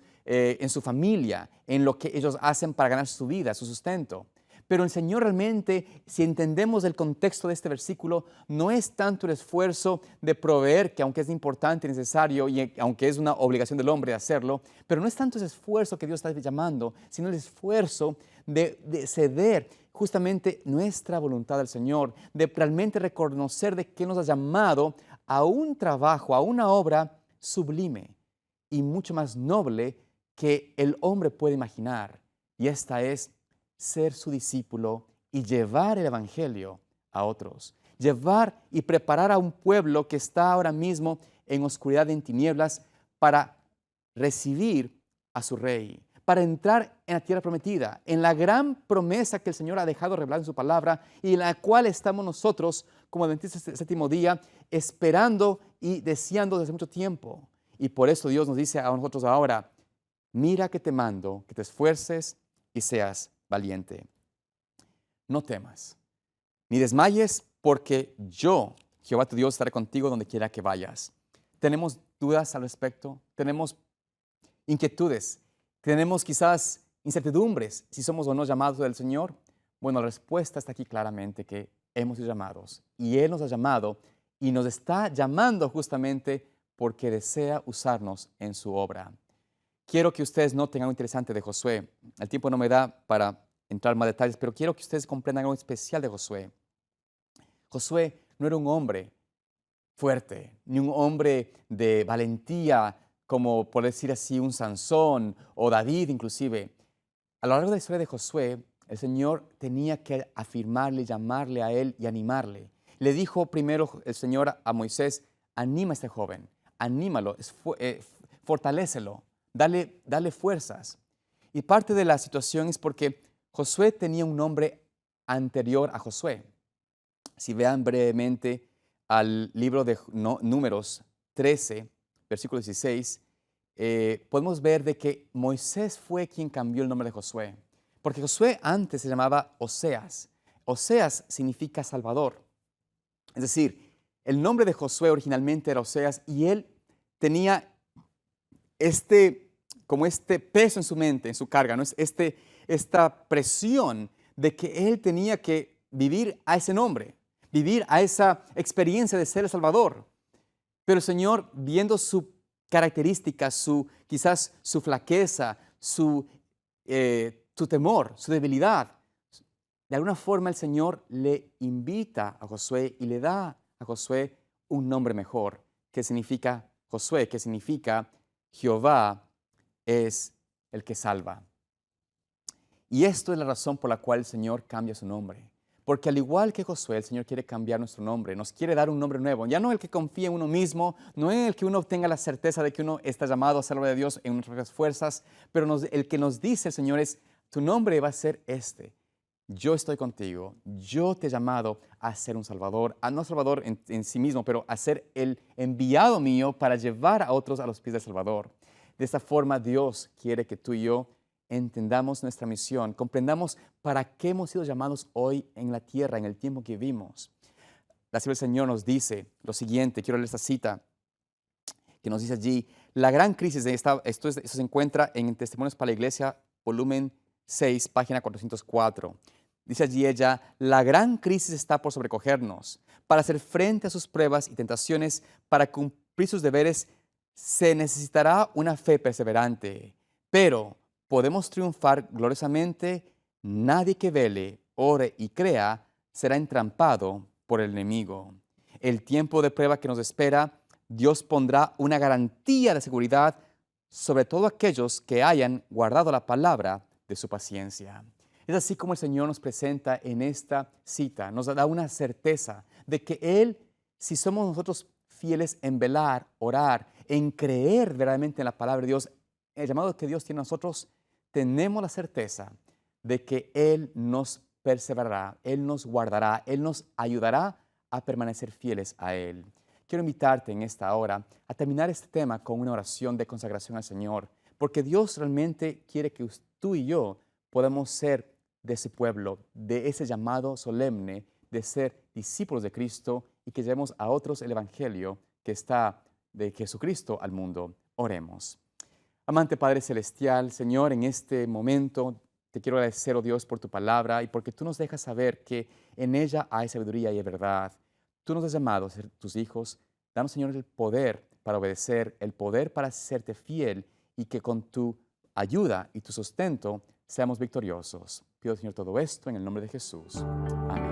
familia, en lo que ellos hacen para ganar su vida, su sustento. Pero el Señor realmente, si entendemos el contexto de este versículo, no es tanto el esfuerzo de proveer, que aunque es importante y necesario, y aunque es una obligación del hombre de hacerlo, pero no es tanto ese esfuerzo que Dios está llamando, sino el esfuerzo de ceder justamente nuestra voluntad al Señor, de realmente reconocer de que nos ha llamado a un trabajo, a una obra sublime y mucho más noble que el hombre puede imaginar. Y esta es ser su discípulo y llevar el evangelio a otros. Llevar y preparar a un pueblo que está ahora mismo en oscuridad, en tinieblas, para recibir a su rey, para entrar en la tierra prometida, en la gran promesa que el Señor ha dejado revelar en su palabra y en la cual estamos nosotros como adventistas del séptimo día esperando y deseando desde mucho tiempo. Y por eso Dios nos dice a nosotros ahora, mira que te mando, que te esfuerces y seas valiente. No temas, ni desmayes, porque yo, Jehová tu Dios, estaré contigo donde quiera que vayas. ¿Tenemos dudas al respecto? ¿Tenemos inquietudes? ¿Tenemos quizás incertidumbres si somos o no llamados del Señor? Bueno, la respuesta está aquí claramente, que hemos sido llamados. Y Él nos ha llamado y nos está llamando justamente porque desea usarnos en su obra. Quiero que ustedes noten algo interesante de Josué. El tiempo no me da para entrar en más detalles, pero quiero que ustedes comprendan algo especial de Josué. Josué no era un hombre fuerte, ni un hombre de valentía, como por decir así un Sansón o David inclusive. A lo largo de la historia de Josué, el Señor tenía que afirmarle, llamarle a él y animarle. Le dijo primero el Señor a Moisés, anima a este joven, anímalo, fortalécelo. Dale fuerzas. Y parte de la situación es porque Josué tenía un nombre anterior a Josué. Si vean brevemente al libro de Números 13, versículo 16, podemos ver de que Moisés fue quien cambió el nombre de Josué. Porque Josué antes se llamaba Oseas. Oseas significa Salvador. Es decir, el nombre de Josué originalmente era Oseas y él tenía como este peso en su mente, en su carga, ¿no? Esta presión de que él tenía que vivir a ese nombre, vivir a esa experiencia de ser el Salvador. Pero el Señor, viendo su característica, quizás su flaqueza, su temor, su debilidad, de alguna forma el Señor le invita a Josué y le da a Josué un nombre mejor, que significa Josué, que significa Jehová es el que salva. Y esto es la razón por la cual el Señor cambia su nombre. Porque al igual que Josué, el Señor quiere cambiar nuestro nombre, nos quiere dar un nombre nuevo. Ya no el que confía en uno mismo, no en el que uno tenga la certeza de que uno está llamado a ser obra de Dios en nuestras fuerzas, pero el que nos dice el Señor es, tu nombre va a ser este. Yo estoy contigo, yo te he llamado a ser un Salvador, no Salvador en sí mismo, pero a ser el enviado mío para llevar a otros a los pies del Salvador. De esta forma Dios quiere que tú y yo entendamos nuestra misión, comprendamos para qué hemos sido llamados hoy en la tierra, en el tiempo que vivimos. La Biblia del Señor nos dice lo siguiente, quiero leer esta cita que nos dice allí, la gran crisis de esto se encuentra en Testimonios para la Iglesia, volumen 6, página 404. Dice allí ella, la gran crisis está por sobrecogernos. Para hacer frente a sus pruebas y tentaciones, para cumplir sus deberes, se necesitará una fe perseverante. Pero podemos triunfar gloriosamente. Nadie que vele, ore y crea será entrampado por el enemigo. El tiempo de prueba que nos espera, Dios pondrá una garantía de seguridad sobre todo aquellos que hayan guardado la palabra de su paciencia. Es así como el Señor nos presenta en esta cita, nos da una certeza de que Él, si somos nosotros fieles en velar, orar, en creer verdaderamente en la palabra de Dios, el llamado que Dios tiene a nosotros, tenemos la certeza de que Él nos perseverará, Él nos guardará, Él nos ayudará a permanecer fieles a Él. Quiero invitarte en esta hora a terminar este tema con una oración de consagración al Señor, porque Dios realmente quiere que tú y yo podamos ser de ese pueblo, de ese llamado solemne de ser discípulos de Cristo y que llevemos a otros el Evangelio que está de Jesucristo al mundo. Oremos. Amante Padre Celestial, Señor, en este momento te quiero agradecer, oh Dios, por tu palabra y porque tú nos dejas saber que en ella hay sabiduría y verdad. Tú nos has llamado a ser tus hijos. Danos, Señor, el poder para obedecer, el poder para serte fiel y que con tu ayuda y tu sustento seamos victoriosos. Pido, Señor, todo esto en el nombre de Jesús. Amén.